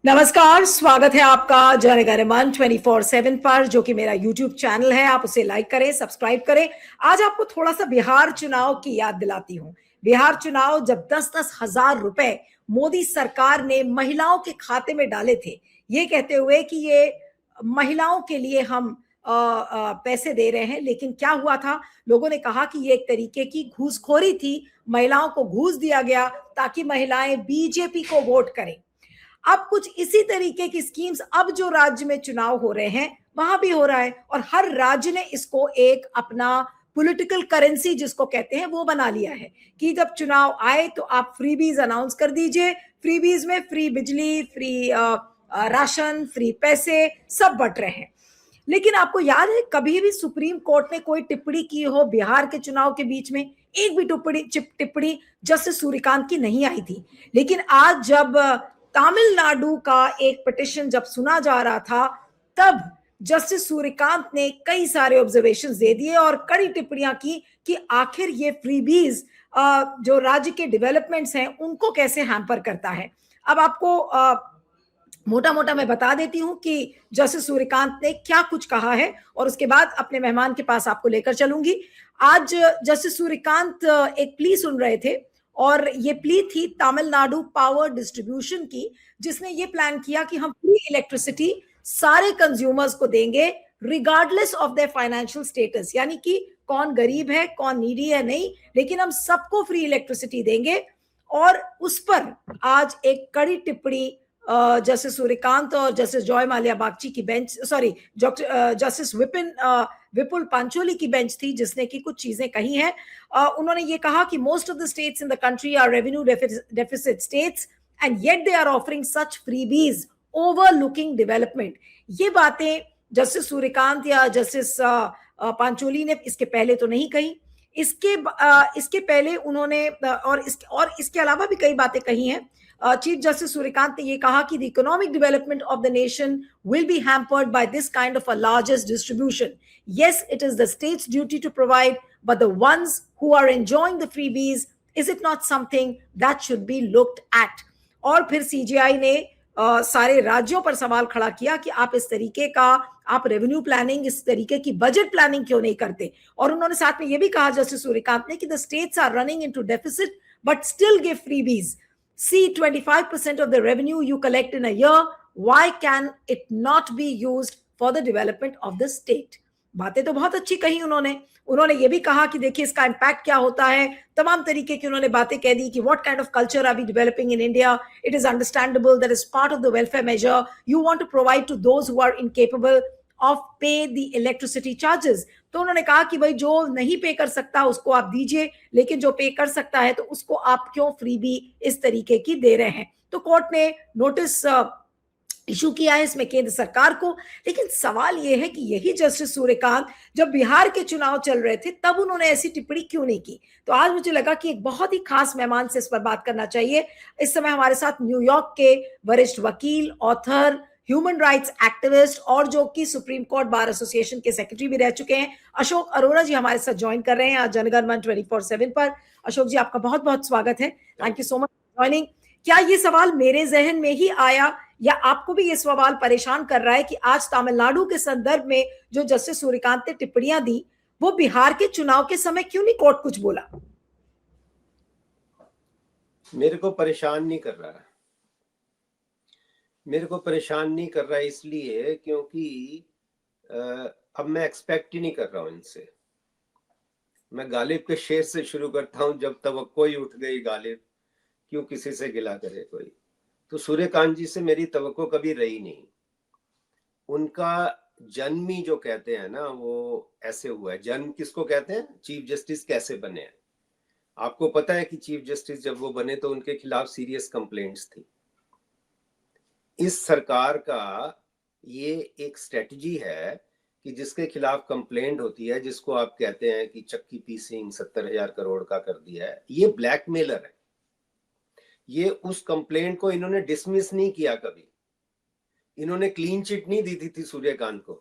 नमस्कार, स्वागत है आपका जनगणमन 24/7 पर, जो कि मेरा यूट्यूब चैनल है। आप उसे लाइक करें, सब्सक्राइब करें। आज आपको थोड़ा सा बिहार चुनाव की याद दिलाती हूँ। बिहार चुनाव जब 10-10 हजार रुपए मोदी सरकार ने महिलाओं के खाते में डाले थे, ये कहते हुए कि ये महिलाओं के लिए हम पैसे दे रहे हैं, लेकिन क्या हुआ था? लोगों ने कहा कि ये एक तरीके की घूसखोरी थी। महिलाओं को घूस दिया गया ताकि महिलाएं बीजेपी को वोट करें। अब कुछ इसी तरीके की स्कीम्स अब जो राज्य में चुनाव हो रहे हैं वहां भी हो रहा है, और हर राज्य ने इसको एक अपना पॉलिटिकल करेंसी जिसको कहते हैं वो बना लिया है कि जब चुनाव आए तो आप फ्रीबीज अनाउंस कर दीजिए। फ्रीबीज में फ्री बिजली, फ्री राशन, फ्री पैसे सब बट रहे हैं। लेकिन आपको याद है कभी भी सुप्रीम कोर्ट ने कोई टिप्पणी की हो बिहार के चुनाव के बीच में? एक भी टिप्पणी जस्टिस सूर्यकांत की नहीं आई थी। लेकिन आज जब तमिलनाडु का एक पिटिशन जब सुना जा रहा था, तब जस्टिस सूर्यकांत ने कई सारे ऑब्जर्वेशंस दे दिए और कड़ी टिप्पणियां की कि आखिर ये फ्रीबीज जो राज्य के डेवलपमेंट्स हैं उनको कैसे हैम्पर करता है। अब आपको मोटा मोटा मैं बता देती हूं कि जस्टिस सूर्यकांत ने क्या कुछ कहा है, और उसके बाद अपने मेहमान के पास आपको लेकर चलूंगी। आज जस्टिस सूर्यकांत एक प्ली सुन रहे थे, और ये प्ली थी तमिलनाडु पावर डिस्ट्रीब्यूशन की, जिसने ये प्लान किया कि हम फ्री इलेक्ट्रिसिटी सारे कंज्यूमर्स को देंगे regardless of their financial status, यानी कि कौन गरीब है कौन नीडी है नहीं, लेकिन हम सबको फ्री इलेक्ट्रिसिटी देंगे। और उस पर आज एक कड़ी टिप्पणी जस्टिस सूर्यकांत और जस्टिस जॉय माल्या बागची की बेंच, सॉरी जस्टिस विपुल पांचोली की बेंच थी, जिसने की कुछ चीजें कही हैं। उन्होंने ये कहा कि most of the states in the country are revenue deficit states and yet they are offering such freebies overlooking development. ये बातें जस्टिस सूर्यकांत या जस्टिस पांचोली ने इसके पहले तो नहीं कही। इसके पहले उन्होंने और इसके अलावा भी कई बातें कही हैं। चीफ जस्टिस सूर्यकांत ने यह कहा कि the economic development of the nation will be hampered by this kind of a largest distribution. Yes, it is the state's duty to provide, but the ones who are enjoying the freebies, is it not something that should be looked at? और फिर CGI ने सारे राज्यों पर सवाल खड़ा किया कि आप इस तरीके का आप रेवेन्यू प्लानिंग, इस तरीके की बजट प्लानिंग क्यों नहीं करते। और उन्होंने साथ में यह भी कहा जस्टिस सूर्यकांत ने कि the states are running into deficit but still give freebies. See, 25% of the revenue you collect in a year, why can it not be used for the development of the state? बातें तो बहुत अच्छी कही उन्होंने ये भी कहा कि देखिए इसका इम्पैक्ट क्या होता है। तमाम तरीके की उन्होंने बातें कह दी कि what kind of culture are we developing in India, it is understandable that is part of the welfare measure you want to provide to those who are incapable of pay the electricity charges. तो उन्होंने कहा कि भाई जो नहीं पे कर सकता उसको आप दीजिए, लेकिन जो पे कर सकता है तो उसको आप क्यों फ्री भी इस तरीके की दे रहे हैं। तो कोर्ट ने नोटिस इशू किया है इसमें केंद्र सरकार को। लेकिन सवाल यह है कि यही जस्टिस सूर्यकांत जब बिहार के चुनाव चल रहे थे तब उन्होंने ऐसी टिप्पणी क्यों नहीं की। तो आज मुझे लगा कि एक बहुत ही खास मेहमान से इस पर बात करना चाहिए। इस समय हमारे साथ न्यूयॉर्क के वरिष्ठ वकील, ऑथर, ह्यूमन राइट्स एक्टिविस्ट और जो कि सुप्रीम कोर्ट बार एसोसिएशन के सेक्रेटरी भी रह चुके हैं, अशोक अरोरा जी हमारे साथ ज्वाइन कर रहे हैं आज जनगणमन 24/7 पर। अशोक जी, आपका बहुत बहुत स्वागत है। Thank you so much for joining. क्या ये सवाल मेरे जहन में ही आया या आपको भी ये सवाल परेशान कर रहा है कि आज तमिलनाडु के संदर्भ में जो जस्टिस सूर्यकांत ने टिप्पणियां दी, वो बिहार के चुनाव के समय क्यों नहीं कोर्ट कुछ बोला? मेरे को परेशान नहीं कर रहा है। मेरे को परेशान नहीं कर रहा है इसलिए क्योंकि अब मैं एक्सपेक्ट ही नहीं कर रहा हूं इनसे। मैं गालिब के शेर से शुरू करता हूं, जब तवक्को ही उठ गई गालिब, क्यों किसी से गिला करे कोई। तो सूर्यकांत जी से मेरी तवक्को कभी रही नहीं। उनका जन्म ही जो कहते हैं ना वो ऐसे हुआ है। जन्म किसको कहते हैं? चीफ जस्टिस कैसे बने हैं। आपको पता है कि चीफ जस्टिस जब वो बने तो उनके खिलाफ सीरियस कंप्लेंट्स थी। इस सरकार का ये एक स्ट्रेटजी है कि जिसके खिलाफ कंप्लेंट होती है, जिसको आप कहते हैं कि चक्की पीसिंग 70,000 करोड़ का कर दिया है, ये ब्लैकमेलर है। ये उस कंप्लेंट को इन्होंने डिसमिस नहीं किया कभी। इन्होंने क्लीन चिट नहीं दी थी सूर्यकांत को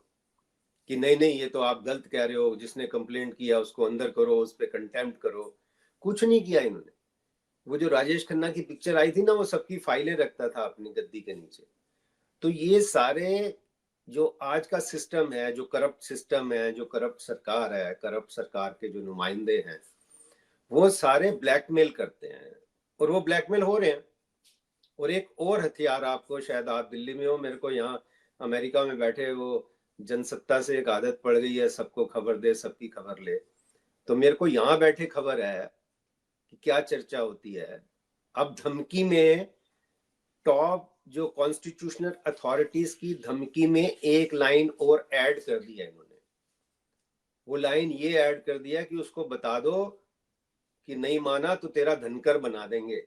कि नहीं नहीं ये तो आप गलत कह रहे हो, जिसने कंप्लेंट किया उसको अंदर करो, उस पर कंटेम्प्ट करो। कुछ नहीं किया इन्होंने। वो जो राजेश खन्ना की पिक्चर आई थी ना, वो सबकी फाइलें रखता था अपनी गद्दी के नीचे। तो ये सारे जो आज का सिस्टम है, जो करप्ट सिस्टम है, जो करप्ट सरकार है, करप्ट सरकार के जो नुमाइंदे हैं, वो सारे ब्लैकमेल करते हैं और वो ब्लैकमेल हो रहे हैं। और एक और हथियार आपको, शायद आप दिल्ली में हो, मेरे को यहाँ अमेरिका में बैठे वो जनसत्ता से एक आदत पड़ गई है, सबको खबर दे, सबकी खबर ले। तो मेरे को यहाँ बैठे खबर है कि क्या चर्चा होती है। अब धमकी में टॉप जो कॉन्स्टिट्यूशनल अथॉरिटीज की धमकी में एक लाइन और ऐड कर दिया इन्होंने। वो लाइन ये ऐड कर दिया कि उसको बता दो कि नहीं माना तो तेरा धनकर बना देंगे।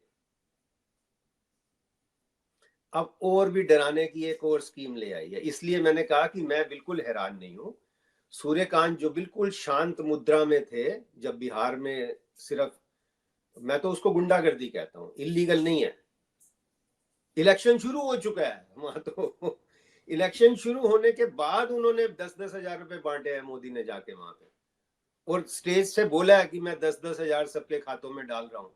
अब और भी डराने की एक और स्कीम ले आई है। इसलिए मैंने कहा कि मैं बिल्कुल हैरान नहीं हूं। सूर्यकांत जो बिल्कुल शांत मुद्रा में थे, जब बिहार में सिर्फ, मैं तो उसको गुंडागर्दी कहता हूं, इलीगल नहीं है। इलेक्शन शुरू हो चुका है वहां, तो इलेक्शन शुरू होने के बाद उन्होंने 10-10 हजार रुपए बांटे हैं मोदी ने जाके वहां पे, और स्टेज से बोला है कि मैं 10-10 हजार सबके खातों में डाल रहा हूं।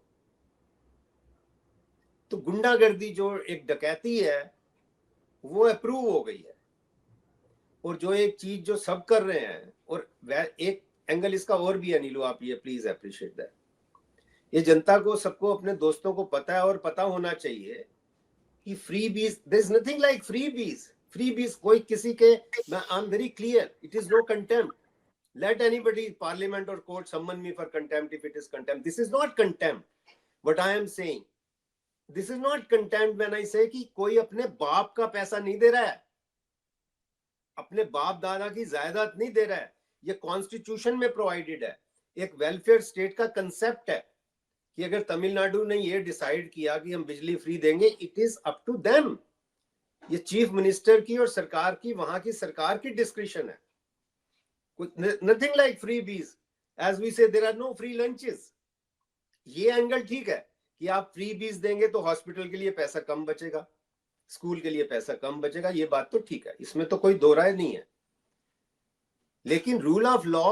तो गुंडागर्दी जो एक डकैती है वो अप्रूव हो गई है। और जो एक चीज जो सब कर रहे हैं, और एक एंगल इसका और भी है नीलू, आप ये प्लीज अप्रिशिएट दैट, ये जनता को, सबको, अपने दोस्तों को पता है और पता होना चाहिए कि freebies, there is nothing like freebies. Freebies कोई किसी के, मैं I am very clear, it is no contempt. Let anybody, parliament or court, summon me for contempt if it is contempt. This is not contempt. What I am saying, this is not contempt when I say कि कोई अपने बाप का पैसा नहीं दे रहा है, अपने बाप दादा की जायदाद नहीं दे रहा है। ये कॉन्स्टिट्यूशन में प्रोवाइडेड है। एक वेलफेयर स्टेट का कंसेप्ट है कि अगर तमिलनाडु ने ये डिसाइड किया कि हम बिजली फ्री देंगे, it is up to them. ये चीफ मिनिस्टर की और सरकार की, वहां की सरकार की डिस्क्रिप्शन है। Nothing like freebies. As we say, there are no free lunches. ये एंगल ठीक है कि आप फ्री बीज देंगे तो हॉस्पिटल के लिए पैसा कम बचेगा, स्कूल के लिए पैसा कम बचेगा, ये बात तो ठीक है, इसमें तो कोई दो राय नहीं है। लेकिन rule of law,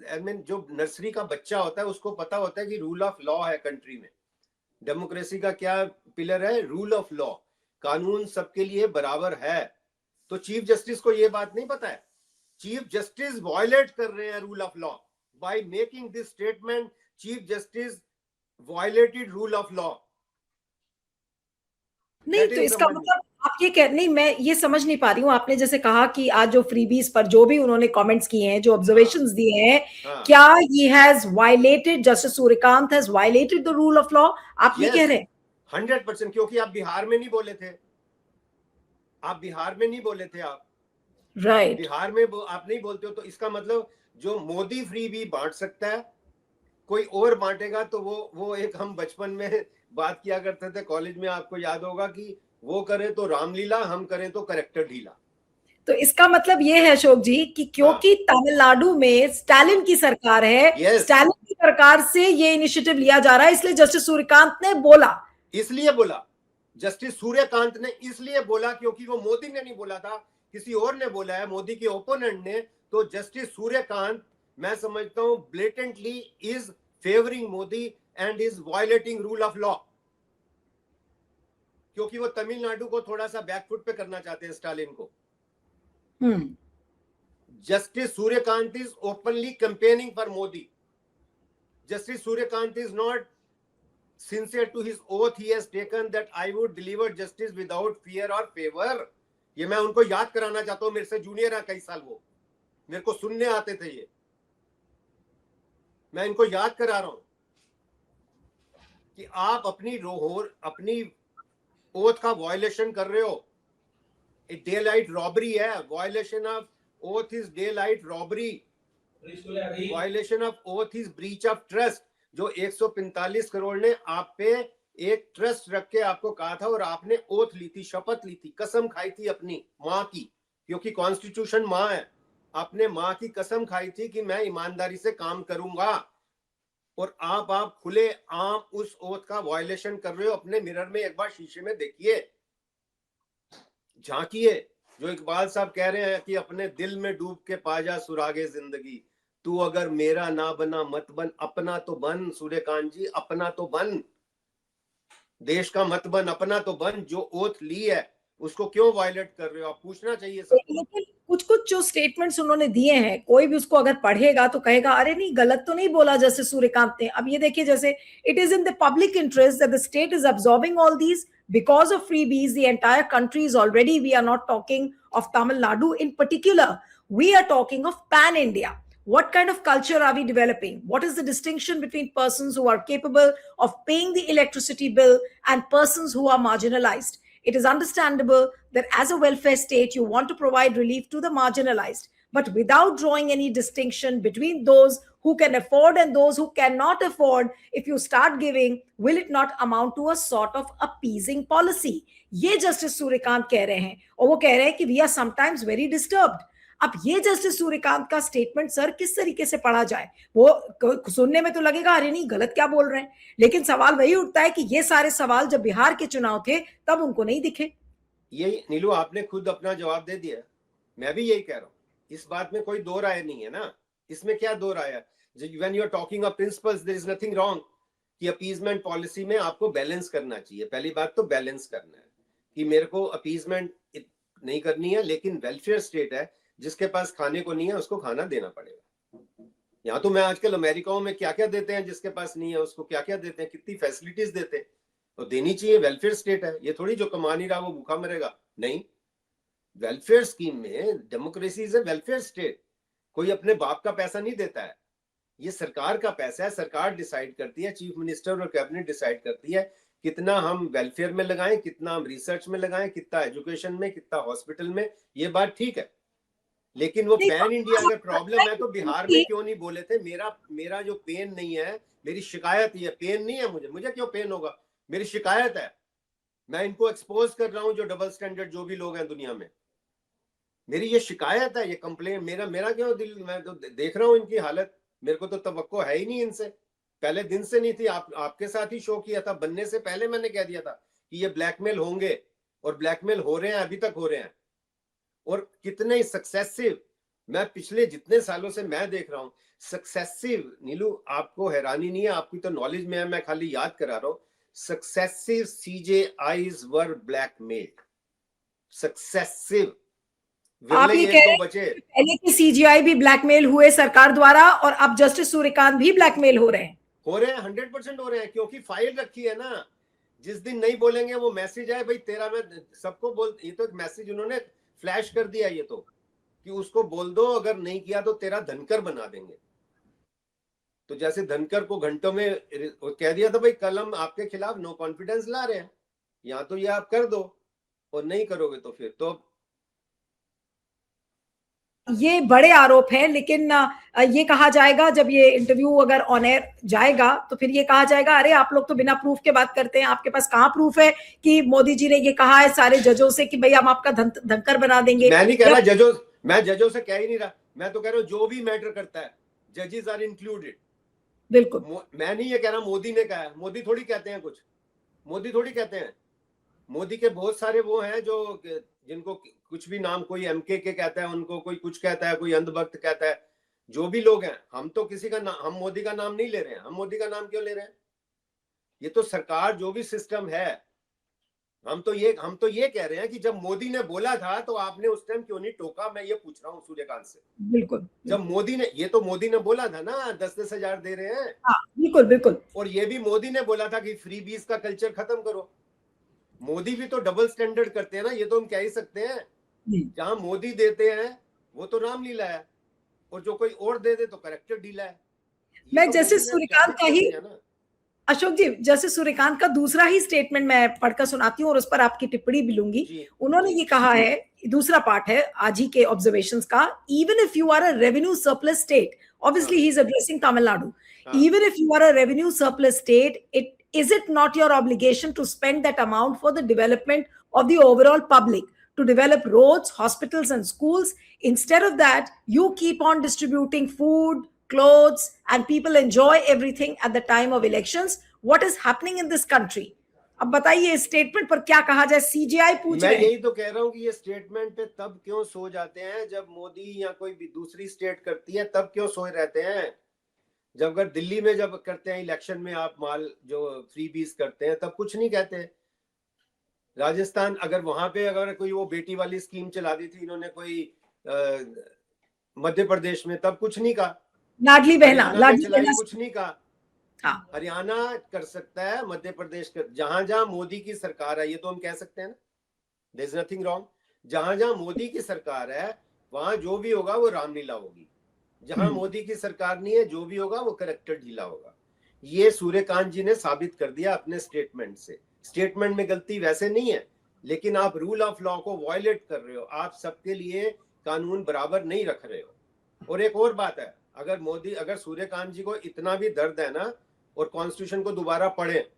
I mean जो नर्सरी का बच्चा होता है उसको पता होता है कि रूल ऑफ लॉ है कंट्री में। डेमोक्रेसी का क्या पिलर है? Rule of law. कानून सबके लिए बराबर है। तो चीफ जस्टिस को ये बात नहीं पता है? चीफ जस्टिस वायलेट कर रहे हैं rule of law. By making this statement, chief justice violated rule of law. नहीं, तो इसका मतलब आप ये कह, नहीं, मैं ये समझ नहीं पा रही हूँ। आपने जैसे कहा कि आज जो फ्रीबीज पर जो भी उन्होंने कमेंट्स किए हैं, जो ऑब्जर्वेशंस दिए हैं, क्या he has violated, justice Suryakant has violated the rule of law? आप ये कह रहे हैं? 100%, क्योंकि आप बिहार में नहीं बोले थे, आप बिहार में नहीं बोले थे, आप राइट, बिहार में आप नहीं बोलते हो, तो इसका मतलब जो मोदी फ्री भी बांट सकता है, कोई और बांटेगा तो वो एक, हम बचपन में बात किया करते थे कॉलेज में, आपको याद होगा कि वो करे तो रामलीला, हम करें तो करेक्टर ढीला। तो इसका मतलब ये है अशोक जी कि क्योंकि तमिलनाडु में स्टालिन की सरकार है, स्टालिन की सरकार से ये इनिशिएटिव लिया जा रहा है, इसलिए जस्टिस सूर्यकांत ने बोला, इसलिए बोला जस्टिस सूर्यकांत ने, इसलिए बोला क्योंकि वो मोदी ने नहीं बोला था, किसी और ने बोला है, मोदी के ओपोनेंट ने। तो जस्टिस सूर्यकांत, मैं समझता हूं, blatantly is favouring Modi and is violating rule of law, क्योंकि वो तमिलनाडु को थोड़ा सा बैकफुट पे करना चाहते हैं स्टालिन को। Justice Suryakant is openly campaigning for Modi. Justice Suryakant is not sincere to his oath he has taken that I would deliver justice without fear or favor. ये मैं उनको याद कराना चाहता हूं, मेरे से जूनियर है कई साल, वो मेरे को सुनने आते थे, ये मैं इनको याद करा रहा हूं कि आप अपनी ओथ का वायलेशन कर रहे हो। डे लाइट रॉबरी है, violation of oath is day light robbery, violation of oath is breach of trust. जो 145 करोड़ ने आप पे एक ट्रस्ट रख के आपको कहा था, और आपने ओथ ली थी, शपथ ली थी, कसम खाई थी अपनी माँ की, क्योंकि कॉन्स्टिट्यूशन माँ है। आपने माँ की कसम खाई थी कि मैं ईमानदारी से काम करूंगा, और आप खुले आम उस ओथ का वायलेशन कर रहे हो। अपने मिरर में एक बार शीशे में देखिए, झांकिए। जो इकबाल साहब कह रहे हैं कि अपने दिल में डूब के पा जा सुरागे जिंदगी, तू अगर मेरा ना बना मत बन, अपना तो बन। सूर्यकांत जी, अपना तो बन, देश का मत बन, अपना तो बन। जो ओथ ली है उसको क्यों वायलेट कर रहे हो आप, पूछना चाहिए सबको। लेकिन कुछ कुछ जो स्टेटमेंट्स उन्होंने दिए हैं, कोई भी उसको अगर पढ़ेगा तो कहेगा अरे नहीं, गलत तो नहीं बोला जैसे सूर्यकांत ने। अब ये देखिए, जैसे it is in the public interest that the state is absorbing all these because of freebies. The entire country is already, we are not talking of Tamil Nadu in particular, we are talking of pan India. What kind of culture are we developing? What is the distinction between persons who are capable of paying the electricity bill and persons who are marginalized? It is understandable that as a welfare state, you want to provide relief to the marginalized, but without drawing any distinction between those who can afford and those who cannot afford. If you start giving, will it not amount to a sort of appeasing policy? ये justice Suryakant कह रहे हैं, और वो कह रहे हैं कि we are sometimes very disturbed. अब ये जस्टिस सूर्यकांत का स्टेटमेंट सर किस तरीके से पढ़ा जाए? वो सुनने में तो लगेगा अरे नहीं, गलत क्या बोल रहे हैं, लेकिन सवाल वही उठता है कि ये सारे सवाल जब बिहार के चुनाव थे तब उनको नहीं दिखे। यही नीलू, आपने खुद अपना जवाब दे दिया, मैं भी यही कह रहा हूँ, इस बात में कोई दो राय नहीं है ना, इसमें क्या दो राय है? When you are talking of principles, there is nothing wrong कि अपीजमेंट पॉलिसी में आपको बैलेंस करना चाहिए। पहली बात तो बैलेंस करना है कि मेरे को अपीजमेंट नहीं करनी है, लेकिन वेलफेयर स्टेट है, जिसके पास खाने को नहीं है उसको खाना देना पड़ेगा। यहाँ तो मैं आजकल अमेरिकाओं में क्या क्या देते हैं, जिसके पास नहीं है उसको क्या क्या देते हैं, कितनी फैसिलिटीज देते हैं, तो देनी चाहिए। वेलफेयर स्टेट है, ये थोड़ी जो कमा नहीं रहा वो भूखा मरेगा, नहीं। वेलफेयर स्कीम में democracy is a welfare state, कोई अपने बाप का पैसा नहीं देता है, ये सरकार का पैसा है, सरकार डिसाइड करती है, चीफ मिनिस्टर और कैबिनेट डिसाइड करती है कितना हम वेलफेयर में लगाएं, कितना हम रिसर्च में लगाएं, कितना एजुकेशन में, कितना हॉस्पिटल में, ये बात ठीक है। लेकिन वो पैन इंडिया अगर प्रॉब्लम है तो बिहार में क्यों नहीं बोले थे? मेरा जो पेन नहीं है, मेरी शिकायत ही है, पेन नहीं है मुझे क्यों पेन होगा, मेरी शिकायत है, मैं इनको एक्सपोज कर रहा हूं, जो डबल स्टैंडर्ड जो भी लोग हैं दुनिया में, मेरी ये शिकायत है, ये कंप्लेन, मेरा क्यों दिल, मैं तो देख रहा हूं इनकी हालत, मेरे को तो तवक्को है ही नहीं इनसे, पहले दिन से नहीं थी। आपके साथ ही शो किया था, बनने से पहले मैंने कह दिया था कि ये ब्लैकमेल होंगे, और ब्लैकमेल हो रहे हैं, अभी तक हो रहे हैं, और कितने सक्सेसिव, मैं पिछले जितने सालों से मैं देख रहा हूं सक्सेसिव। नीलू, आपको हैरानी नहीं है, आपकी तो नॉलेज में है, मैं खाली याद करा रहा हूं, सक्सेसिव CJIs वर ब्लैकमेल्ड, सक्सेसिव। आप ये कह रहे हैं कि पहले की CGI भी ब्लैकमेल हुए सरकार द्वारा, और अब जस्टिस सूर्यकांत भी ब्लैकमेल हो रहे हैं? 100% हो रहे हैं, क्योंकि फाइल रखी है ना, जिस दिन नहीं बोलेंगे वो मैसेज आए, भाई तेरा मैं सबको बोल, ये तो एक मैसेज उन्होंने फ्लैश कर दिया, ये तो कि उसको बोल दो अगर नहीं किया तो तेरा धनकर बना देंगे। तो जैसे धनकर को घंटों में कह दिया था भाई कल हम आपके खिलाफ नो कॉन्फिडेंस ला रहे हैं, या तो ये आप कर दो, और नहीं करोगे तो फिर तो। ये बड़े आरोप हैं, लेकिन ये कहा जाएगा जब ये इंटरव्यू अगर ऑन एयर जाएगा तो फिर ये कहा जाएगा अरे आप लोग तो बिना प्रूफ के बात करते हैं, आपके पास कहाँ प्रूफ है कि मोदी जी ने ये कहा है सारे जजों से कि भाई हम आपका धनकर बना देंगे? मैं नहीं कह रहा जजों, मैं जजों से कह ही नहीं रहा, मैं तो कह रहा हूँ जो भी मैटर करता है जजेस आर इंक्लूडेड। बिल्कुल, मैं नहीं ये कह रहा मोदी ने कहा है, मोदी थोड़ी कहते हैं कुछ, मोदी थोड़ी कहते हैं, मोदी के बहुत सारे वो हैं जो जिनको कुछ भी नाम, कोई MK के कहता है उनको, कोई कुछ कहता है, कोई अंधभक्त कहता है, जो भी लोग हैं, हम तो किसी का नाम, हम मोदी का नाम नहीं ले रहे हैं। हम मोदी का नाम क्यों ले रहे हैं? ये तो सरकार जो भी सिस्टम है, हम तो ये कह रहे हैं कि जब मोदी ने बोला था तो आपने उस टाइम क्यों नहीं टोका, मैं ये पूछ रहा हूँ सूर्यकांत से। बिल्कुल, जब मोदी ने, ये तो मोदी ने बोला था ना 10-10 हजार दे रहे हैं, हाँ बिल्कुल बिल्कुल, और ये भी मोदी ने बोला था कि फ्री बीज का कल्चर खत्म करो। मोदी भी तो डबल स्टैंडर्ड करते हैं ना, ये तो हम कह ही सकते हैं, जहां मोदी देते हैं वो तो रामलीला है, और जो कोई और दे दे तो करेक्टर डीला है। मैं तो जैसे सूर्यकांत का ही, अशोक जी, जैसे सूर्यकांत का दूसरा ही स्टेटमेंट मैं पढ़कर सुनाती हूँ और उस पर आपकी टिप्पणी भी लूंगी। उन्होंने ये कहा है, दूसरा पार्ट है आज ही के ऑब्जर्वेशंस का, even if you are a revenue surplus state, obviously he is addressing Tamil Nadu, even if you are a revenue surplus state, it is it not your obligation to spend that amount for the development of the overall public, to develop roads, hospitals and schools? Instead of that, you keep on distributing food, clothes, and people enjoy everything at the time of elections. What is happening in this country? अब बताइए इस statement पर क्या कहा जाए? CGI पूछ रहे हैं। मैं यही तो कह रहा हूँ कि ये स्टेटमेंट पे तब क्यों सो जाते हैं जब मोदी या कोई भी दूसरी स्टेट करती है, तब क्यों सोए रहते हैं? जब अगर दिल्ली में जब करते हैं इलेक्शन में आप माल जो फ्री बीज करते हैं, तब कुछ नहीं कहते। राजस्थान अगर वहां पे अगर कोई वो बेटी वाली स्कीम चला दी थी इन्होंने कोई मध्य प्रदेश में, तब कुछ नहीं कहा। लाडली बहना, हरियाणा में लाडली चलाई, बहना, कुछ नहीं कहा। हाँ, हरियाणा कर सकता है, मध्य प्रदेश कर, जहां जहां मोदी की सरकार है, ये तो हम कह सकते हैं ना, देयर इज नथिंग रॉन्ग। जहां जहां मोदी की सरकार है वहां जो भी होगा वो रामलीला होगी, जहां मोदी की सरकार नहीं है जो भी होगा वो करेक्टर ढीला होगा। ये सूर्यकांत जी ने साबित कर दिया अपने स्टेटमेंट से। स्टेटमेंट में गलती वैसे नहीं है, लेकिन आप रूल ऑफ लॉ को वायलेट कर रहे हो, आप सबके लिए कानून बराबर नहीं रख रहे हो। और एक और बात है, अगर सूर्यकांत जी को इतना भी दर्द है ना, और कॉन्स्टिट्यूशन को दोबारा पढ़े,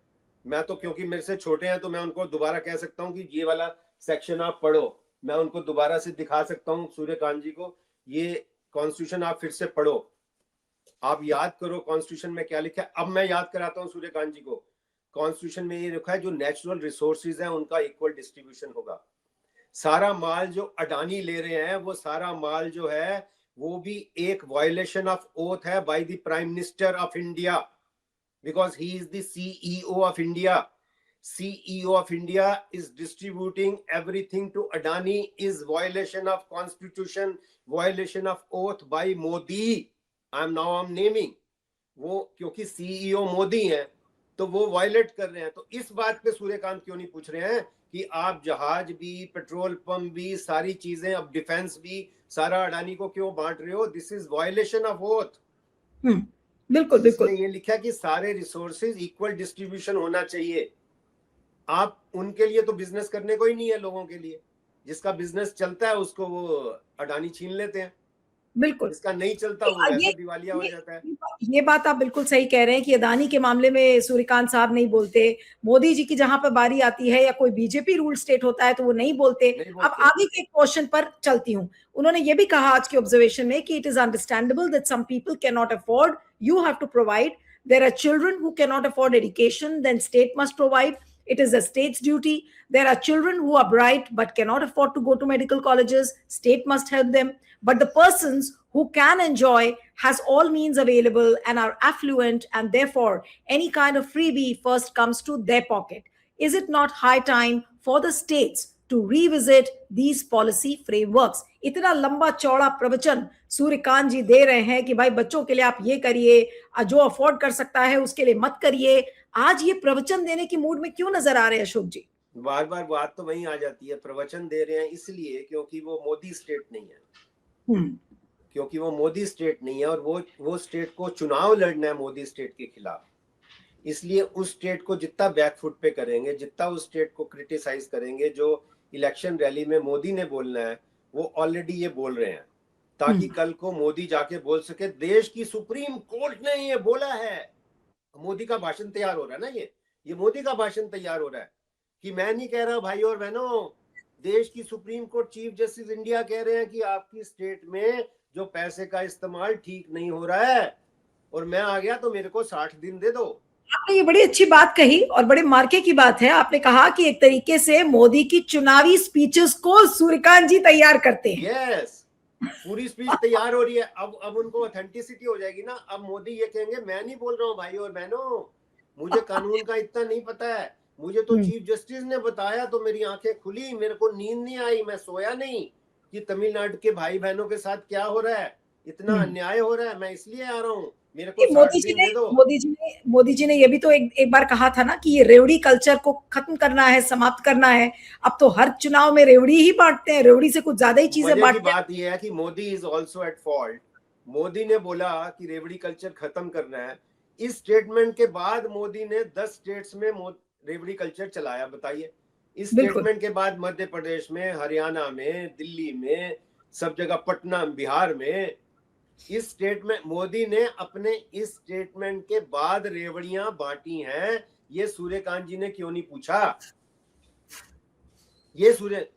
मैं तो क्योंकि मेरे से छोटे हैं तो मैं उनको दोबारा कह सकता हूँ कि ये वाला सेक्शन आप पढ़ो, मैं उनको दोबारा से दिखा सकता हूँ सूर्यकांत जी को, ये कॉन्स्टिट्यूशन आप फिर से पढ़ो, आप याद करो कॉन्स्टिट्यूशन में क्या लिखा है। अब मैं याद कराता हूँ सूर्यकांत जी को, कॉन्स्टिट्यूशन में ये लिखा है जो नेचुरल रिसोर्सेज है उनका इक्वल डिस्ट्रीब्यूशन होगा। सारा माल जो अडानी ले रहे हैं वो सारा माल जो है वो भी एक वायलेशन ऑफ ओथ है by the prime minister of India, because he is the CEO of India. CEO of India is distributing everything to Adani is violation of constitution, violation of oath by Modi. I'm naming. वो क्योंकि CEO Modi हैं तो वो violet कर रहे हैं। तो इस बात पे सूर्यकांत क्यों नहीं पूछ रहे हैं कि आप जहाज भी, पेट्रोल पंप भी, सारी चीजें, अब डिफेंस भी सारा अडानी को क्यों बांट रहे हो? This is violation of oath. बिल्कुल बिल्कुल। ये लिखा कि सारे रिसोर्सेज इक्वल डिस्ट्रीब्यूशन होना चाहिए। आप उनके लिए तो बिजनेस करने को ही नहीं है, लोगों के लिए जिसका बिजनेस चलता है उसको वो अडानी छीन लेते हैं, बिल्कुल, जिसका नहीं चलता वो वैसे दिवालिया हो जाता है। ये बात आप बिल्कुल सही कह रहे हैं कि अदानी के मामले में सूर्यकांत साहब नहीं बोलते, मोदी जी की जहां पर बारी आती है या कोई बीजेपी रूल स्टेट होता है तो वो नहीं बोलते। अब आगे के क्वेश्चन पर चलती हूँ। उन्होंने ये भी कहा आज के ऑब्जर्वेशन में कि it is understandable that some people can not afford, you have to provide, there are children who can not afford education, then state must provide, it is the state's duty. There are children who are bright but cannot afford to go to medical colleges, state must help them. But the persons who can enjoy, has all means available and are affluent, and therefore any kind of freebie first comes to their pocket. Is it not high time for the states to revisit these policy frameworks? इतना लंबा चौड़ा प्रवचन सूर्यकांत जी दे रहे हैं कि भाई बच्चों के लिए आप ये करिए, जो अफोर्ड कर सकता है उसके लिए मत करिए। आज ये प्रवचन देने की मूड में क्यों नजर आ रहे हैं अशोक जी? बार बार बात तो वहीं आ जाती है, प्रवचन दे रहे हैं इसलिए क्योंकि वो मोदी स्टेट नहीं है। क्योंकि वो मोदी स्टेट नहीं है और वो स्टेट को चुनाव लड़ना है मोदी स्टेट के खिलाफ, इसलिए उस स्टेट को जितना बैकफुट पे करेंगे, जितना उस स्टेट को क्रिटिसाइज करेंगे, जो इलेक्शन रैली में मोदी ने बोलना है वो ऑलरेडी ये बोल रहे हैं, ताकि कल को मोदी जाके बोल सके देश की सुप्रीम कोर्ट ने ये बोला है। मोदी का भाषण तैयार हो रहा है ना, ये मोदी का भाषण तैयार हो रहा है कि मैं नहीं कह रहा भाई और बहनों, देश की supreme court chief justice India कह रहे हैं कि आपकी स्टेट में जो पैसे का इस्तेमाल ठीक नहीं हो रहा है और मैं आ गया तो मेरे को 60 दिन दे दो। आपने ये बड़ी अच्छी बात कही और बड़े मार्के की बात है। आपने कहा कि एक तरीके से मोदी की चुनावी स्पीचेस को सूर्यकांत जी तैयार करते हैं। यस, पूरी स्पीच तैयार हो रही है। अब उनको ऑथेंटिसिटी हो जाएगी ना। अब मोदी ये कहेंगे मैं नहीं बोल रहा हूँ भाई और बहनों, मुझे कानून का इतना नहीं पता है, मुझे तो चीफ जस्टिस ने बताया तो मेरी आंखें खुली, मेरे को नींद नहीं आई, मैं सोया नहीं कि तमिलनाडु के भाई बहनों के साथ क्या हो रहा है, इतना अन्याय हो रहा है, मैं इसलिए आ रहा हूँ, मेरे को 60 दिन दे दो। मोदी जी ने ये भी तो एक बार कहा था ना कि ये रेवड़ी कल्चर को खत्म करना है, समाप्त करना है। अब तो हर चुनाव में रेवड़ी ही बांटते हैं, रेवड़ी से कुछ ज्यादा ही चीजें बांटते हैं। बात ये है कि Modi is also at fault. Modi ने बोला कि रेवड़ी कल्चर खत्म करना है, इस स्टेटमेंट के बाद मोदी ने 10 स्टेट्स में रेवड़ी कल्चर चलाया, बताइए। इस स्टेटमेंट के बाद मध्य प्रदेश में, हरियाणा में, दिल्ली में, सब जगह, पटना, बिहार में, इस स्टेट में मोदी ने अपने इस स्टेटमेंट के बाद रेवड़ियां बांटी हैं। ये सूर्यकांत जी ने क्यों नहीं पूछा? ये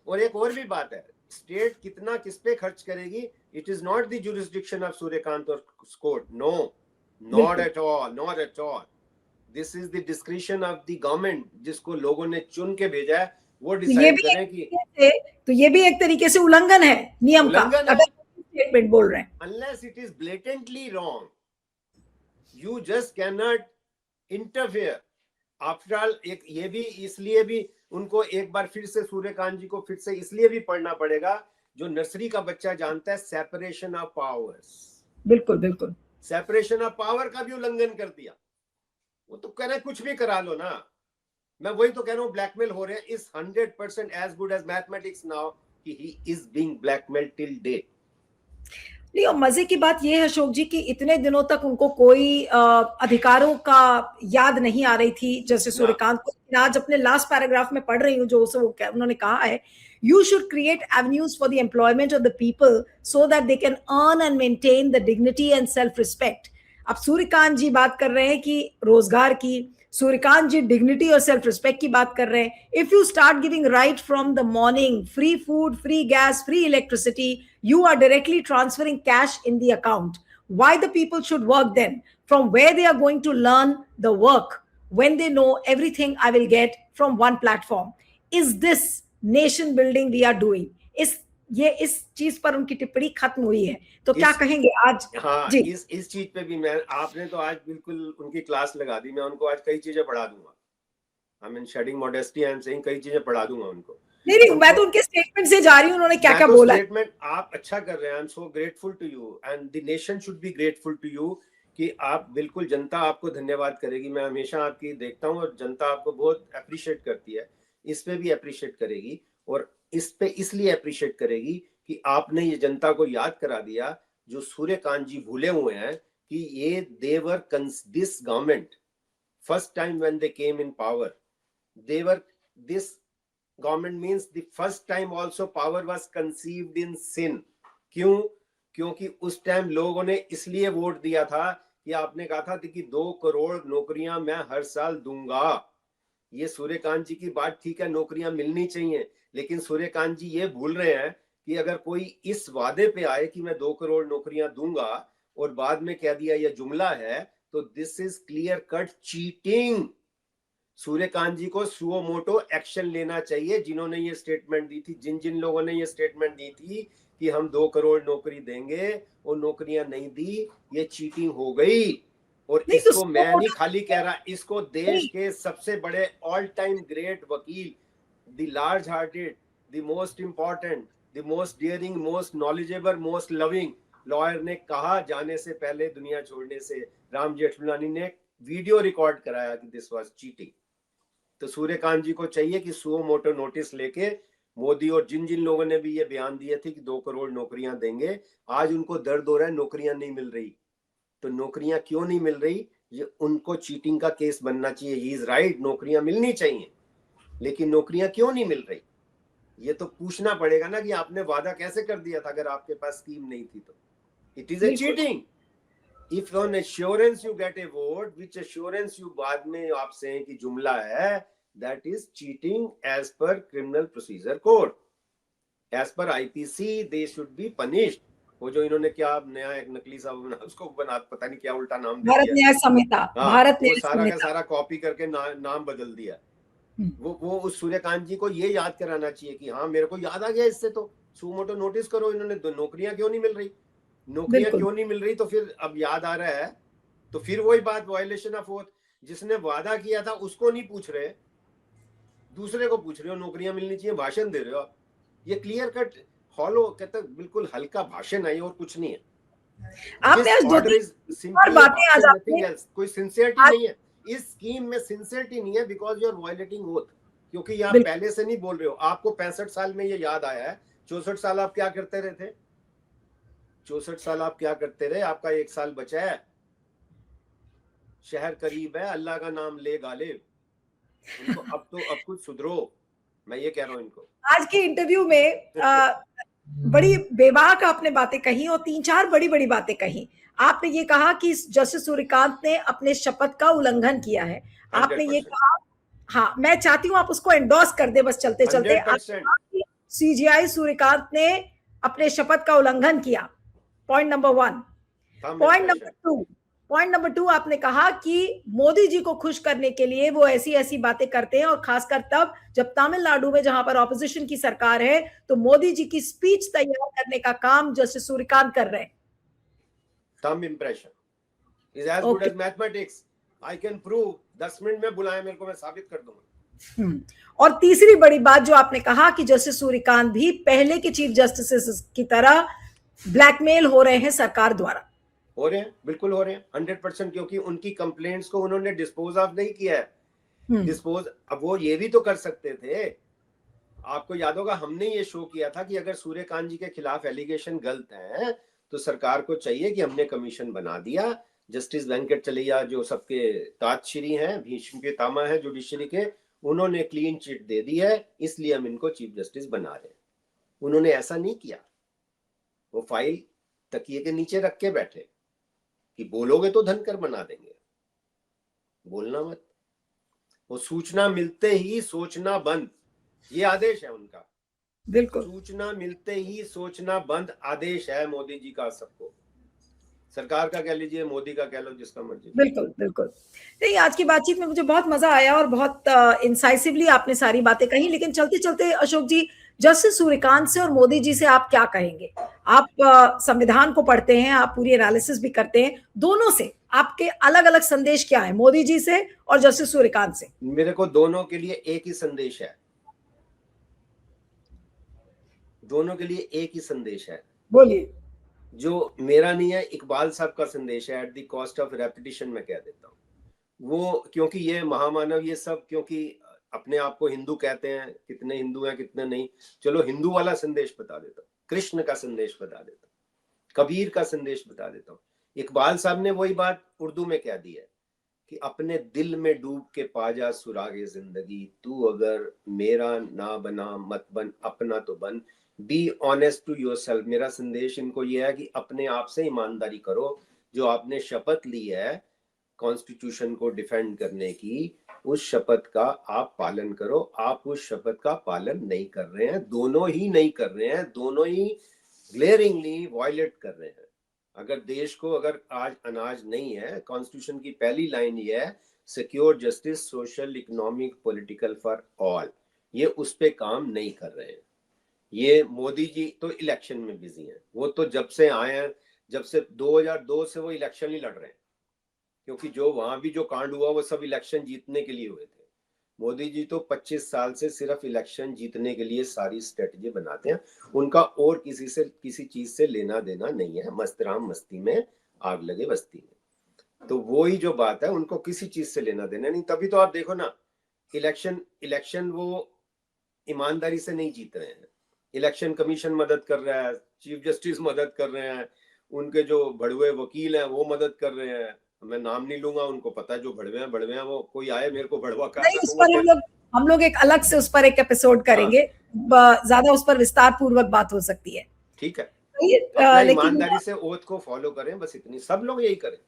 और एक और भी बात है, स्टेट कितना किस पे खर्च करेगी, it is not the jurisdiction of Suryakant और court, no, not at all, not at all. This is the discretion of the government, जिसको लोगों ने चुन के भेजा है, वो डिसाइड करें कि तो ये भी एक तरीके से उल्लंघन है नियम का, अगर स्टेटमेंट बोल रहे हैं। Unless it is blatantly wrong, you just cannot interfere. After all एक ये भी इसलिए भी उनको एक बार फिर से सूर्यकांत जी को फिर से इसलिए भी पढ़ना पड़ेगा, जो नर्सरी का बच्चा जानता है सेपरेशन ऑफ पावर्स। बिल्कुल बिल्कुल, सेपरेशन ऑफ पावर का भी उल्लंघन कर दिया। वो तो कह रहे कुछ भी करा लो ना, मैं वही तो कह रहा हूँ, ब्लैकमेल हो रहे हैं। Is 100% as good as mathematics now कि he is being blackmail till date. नहीं, और मजे की बात यह है अशोक जी कि इतने दिनों तक उनको कोई अधिकारों का याद नहीं आ रही थी जैसे सूर्यकांत को। आज अपने लास्ट पैराग्राफ में पढ़ रही हूँ जो उन्होंने कहा है, you should create avenues for the employment of the people so that they can earn and maintain the dignity and self respect. अब सूर्यकांत जी बात कर रहे हैं कि रोजगार की, सूर्यकांत जी डिग्निटी और सेल्फ रिस्पेक्ट की बात कर रहे हैं। If you start giving right from the morning, free food, free gas, free electricity, you are directly transferring cash in the account. Why the people should work then? From where they are going to learn the work when they know everything I will get from one platform? Is this nation building we are doing? इस चीज पर उनकी टिप्पणी खत्म हुई है, तो क्या कहेंगे आज? हाँ, जी, इस चीज पे भी मैं, आपने तो आज बिल्कुल उनकी क्लास लगा दी। मैं उनको आज कई चीजें पढ़ा दूंगा। I mean shedding modesty, I am saying कई चीजें पढ़ा दूंगा उनको। नहीं, मैं तो उनके स्टेटमेंट से जा रही हूँ, उन्होंने क्या क्या बोला। स्टेटमेंट आप अच्छा कर रहे हैं, I am so grateful to you and the nation should be grateful to you कि आप बिल्कुल, जनता आपको धन्यवाद करेगी। मैं हमेशा आपकी देखता हूँ और जनता आपको बहुत अप्रिशिएट करती है। इस पे भी अप्रिशिएट करेगी, और इस पे इसलिए अप्रिशिएट करेगी कि आपने ये जनता को याद करा दिया जो सूर्यकांत जी भूले हुए हैं कि ये whether this government first time when they came in power, whether this government means the first time also power was conceived in sin. क्यों? क्योंकि उस टाइम लोगों ने इसलिए वोट दिया था कि आपने कहा था कि 2 करोड़ नौकरियां मैं हर साल दूंगा। ये सूर्यकांत जी की बात ठीक है, नौकरियां मिलनी चाहिए, लेकिन सूर्यकांत जी ये भूल रहे हैं कि अगर कोई इस वादे पे आए कि मैं 2 करोड़ नौकरियां दूंगा और बाद में कह दिया यह जुमला है, तो this is clear cut cheating. Suryakant ji को सुओ मोटो एक्शन लेना चाहिए। जिन्होंने ये स्टेटमेंट दी थी, जिन लोगों ने ये स्टेटमेंट दी थी कि हम 2 करोड़ नौकरी देंगे, वो नौकरियां नहीं दी, ये चीटिंग हो गई। और इसको मैं नहीं खाली कह रहा, इसको देश के सबसे बड़े ऑल टाइम ग्रेट वकील, the large hearted, the most important, the most daring, most knowledgeable, most loving lawyer ने कहा जाने से पहले, दुनिया छोड़ने से, राम जेठमलानी ने वीडियो रिकॉर्ड कराया कि दिस वाज चीटिंग। तो सूर्यकांत जी को चाहिए कि सुओ मोटो नोटिस लेके मोदी और जिन लोगों ने भी ये बयान दिए थे कि 2 करोड़ नौकरियां देंगे, आज उनको दर्द हो रहा है नौकरियां नहीं मिल रही। तो नौकरियां क्यों नहीं मिल रही, ये उनको चीटिंग का केस बनना चाहिए। ही इज राइट, नौकरियां मिलनी चाहिए, लेकिन नौकरियां क्यों नहीं मिल रही, ये तो पूछना पड़ेगा ना कि आपने वादा कैसे कर दिया था अगर आपके पास स्कीम नहीं थी तो। It is a cheating. If on assurance you get a vote, which assurance you बाद में आप से कि जुमला है, that is cheating as per criminal procedure code, as per IPC they should be punished। वो जो इन्होंने क्या नया एक नकली सा बना, उसको बना पता नहीं क्या उल्टा नाम दे दिया, भारत न्याय संहिता, भारत न्याय सारा का सारा कॉपी करके नाम बदल दिया। वो उस सूर्यकांत जी को ये याद कराना चाहिए कि हाँ मेरे को याद आ गया इससे, तो सुमोटो नोटिस करो। इन्होंने नौकरियां क्यों नहीं मिल रही, नौकरियां क्यों नहीं मिल रही, तो फिर अब याद आ रहा है, तो फिर वही बात, वायलेशन ऑफ ओथ। जिसने वादा किया था उसको नहीं पूछ रहे, दूसरे को पूछ रहे हो नौकरियां मिलनी चाहिए, भाषण दे रहे हो आप। ये क्लियर कट हॉलो, कहते बिल्कुल हल्का भाषण है और कुछ नहीं है। कोई सिंसियरिटी नहीं है इस स्कीम में, सिंसियरिटी नहीं है, because you are violating oath. क्योंकि आप पहले से नहीं बोल रहे हो, आपको 65 साल में ये याद आया है। 64 साल आप क्या करते रहे थे, 64 साल आप क्या करते रहे, आपका 1 साल बचा है। शहर करीब है, अल्लाह का नाम ले गालिब। इनको अब कुछ सुधरो, मैं ये कह रहा हूँ इनको। आज के इंटरव्यू में बड़ी बेबाक आपने बातें कही और 3-4 बड़ी बातें कही। आपने ये कहा कि जस्टिस सूर्यकांत ने अपने शपथ का उल्लंघन किया है। आपने ये कहा, हाँ मैं चाहती हूँ आप उसको एंडोर्स कर दे बस चलते चलते। सीजीआई सूर्यकांत ने अपने शपथ का उल्लंघन किया, पॉइंट नंबर 1। पॉइंट नंबर 2 आपने कहा कि मोदी जी को खुश करने के लिए वो ऐसी बातें करते हैं, और खासकर तब जब तमिलनाडु में जहां पर ऑपोजिशन की सरकार है, तो मोदी जी की स्पीच तैयार करने का काम जस्टिस सूर्यकांत कर रहे हैं। Thumb impression is as good as mathematics. I can prove, 10 minute में बुलाए मेरे को, मैं साबित कर दूंगा। और तीसरी बड़ी बात जो आपने कहा कि जस्टिस सूर्यकांत भी पहले के चीफ जस्टिस की तरह ब्लैकमेल हो रहे हैं सरकार द्वारा। हो रहे हैं, बिल्कुल हो रहे हैं 100%, क्योंकि उनकी कंप्लेंट्स को उन्होंने डिस्पोज ऑफ नहीं किया है। डिस्पोज, अब वो ये भी तो कर सकते थे। आपको याद होगा हमने ये शो किया था कि अगर सूर्यकांत जी के खिलाफ एलिगेशन गलत है तो सरकार को चाहिए कि हमने कमीशन बना दिया, जस्टिस वेंकट चलैया जो सबके ताजश्री हैं, भीष्म के तामा है जुडिशरी के, उन्होंने क्लीन चिट दे दी है, इसलिए हम इनको चीफ जस्टिस बना रहे हैं। उन्होंने ऐसा नहीं किया, वो फाइल तकिए के नीचे रख के बैठे कि बोलोगे तो धनकर बना देंगे, बोलना मत। वो सूचना मिलते ही सोचना बंद, ये आदेश है उनका। बिल्कुल, सूचना मिलते ही सोचना बंद आदेश है मोदी जी का। सबको, सरकार का कह लीजिए, मोदी का कह लो, जिसका मर्जी। बिल्कुल बिल्कुल। नहीं, आज की बातचीत में मुझे बहुत मजा आया और बहुत इंसाइसिवली आपने सारी बातें कही। लेकिन चलते चलते अशोक जी, जस्टिस सूर्यकांत से और मोदी जी से आप क्या कहेंगे? आप संविधान को पढ़ते हैं, आप पूरी एनालिसिस भी करते हैं, दोनों से आपके अलग अलग संदेश क्या है, मोदी जी से और जस्टिस सूर्यकांत से? मेरे को दोनों के लिए एक ही संदेश है, दोनों के लिए एक ही संदेश है। बोलिए। जो मेरा नहीं है, इकबाल साहब का संदेश है, at the cost of repetition मैं कह देता हूँ वो, क्योंकि ये महामानव ये सब, क्योंकि अपने आप को हिंदू कहते हैं, कितने हिंदू हैं कितने नहीं, चलो हिंदू वाला संदेश बता देता हूँ, कृष्ण का संदेश बता देता हूँ, कबीर का संदेश बता देता हूँ। इकबाल साहब ने वही बात उर्दू में कह दी है कि अपने दिल में डूब के पा जा सुरागे जिंदगी, तू अगर मेरा ना बना मत बन, अपना तो बन, बी ऑनेस्ट टू योरसेल्फ। मेरा संदेश इनको ये है कि अपने आप से ईमानदारी करो, जो आपने शपथ ली है कॉन्स्टिट्यूशन को डिफेंड करने की, उस शपथ का आप पालन करो। आप उस शपथ का पालन नहीं कर रहे हैं, दोनों ही नहीं कर रहे हैं, दोनों ही ग्लेयरिंगली वायलेट कर रहे हैं। अगर देश को अगर आज अनाज नहीं है, कॉन्स्टिट्यूशन की पहली लाइन ये है, secure justice social economic political for all, ये उस पे काम नहीं कर रहे हैं। ये मोदी जी तो इलेक्शन में बिजी हैं, वो तो जब से आए हैं, जब से 2002 से वो इलेक्शन ही लड़ रहे हैं, क्योंकि जो वहां भी जो कांड हुआ वो सब इलेक्शन जीतने के लिए हुए थे। मोदी जी तो 25 साल से सिर्फ इलेक्शन जीतने के लिए सारी स्ट्रेटजी बनाते हैं, उनका और किसी से किसी चीज से लेना देना नहीं है। मस्तराम मस्ती में आग लगे बस्ती में, तो वो ही जो बात है, उनको किसी चीज से लेना देना नहीं। तभी तो आप देखो ना, इलेक्शन वो ईमानदारी से नहीं जीत रहे हैं, इलेक्शन कमीशन मदद कर रहा है, चीफ जस्टिस मदद कर रहे हैं, उनके जो भड़वे वकील हैं वो मदद कर रहे हैं। मैं नाम नहीं लूंगा, उनको पता है जो भड़वे हैं, वो कोई आए मेरे को भड़वा कर, नहीं, उस पर हम लोग एक अलग से उस पर एक एपिसोड करेंगे। ज्यादा उस पर विस्तार पूर्वक बात हो सकती है। ठीक है, लेकिन ईमानदारी से ओथ को फॉलो करें, बस इतनी। सब लोग यही करें,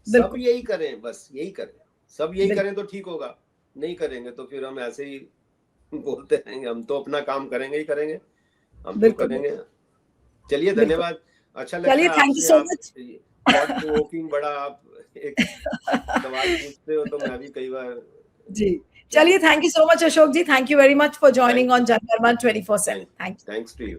सब यही करें, बस यही करें, सब यही करें तो ठीक होगा। नहीं करेंगे तो फिर हम ऐसे ही बोलते रहेंगे, हम तो अपना काम करेंगे ही करेंगे, हम तो करेंगे। चलिए, धन्यवाद, अच्छा लगा। चलिए, thank you so much. Walking बड़ा आप एक सवाल पूछते हो तो मैं भी कई बार जी। चलिए, thank you so much Ashok ji, thank you very much for joining on Janaganaman 24/7। Thanks to you.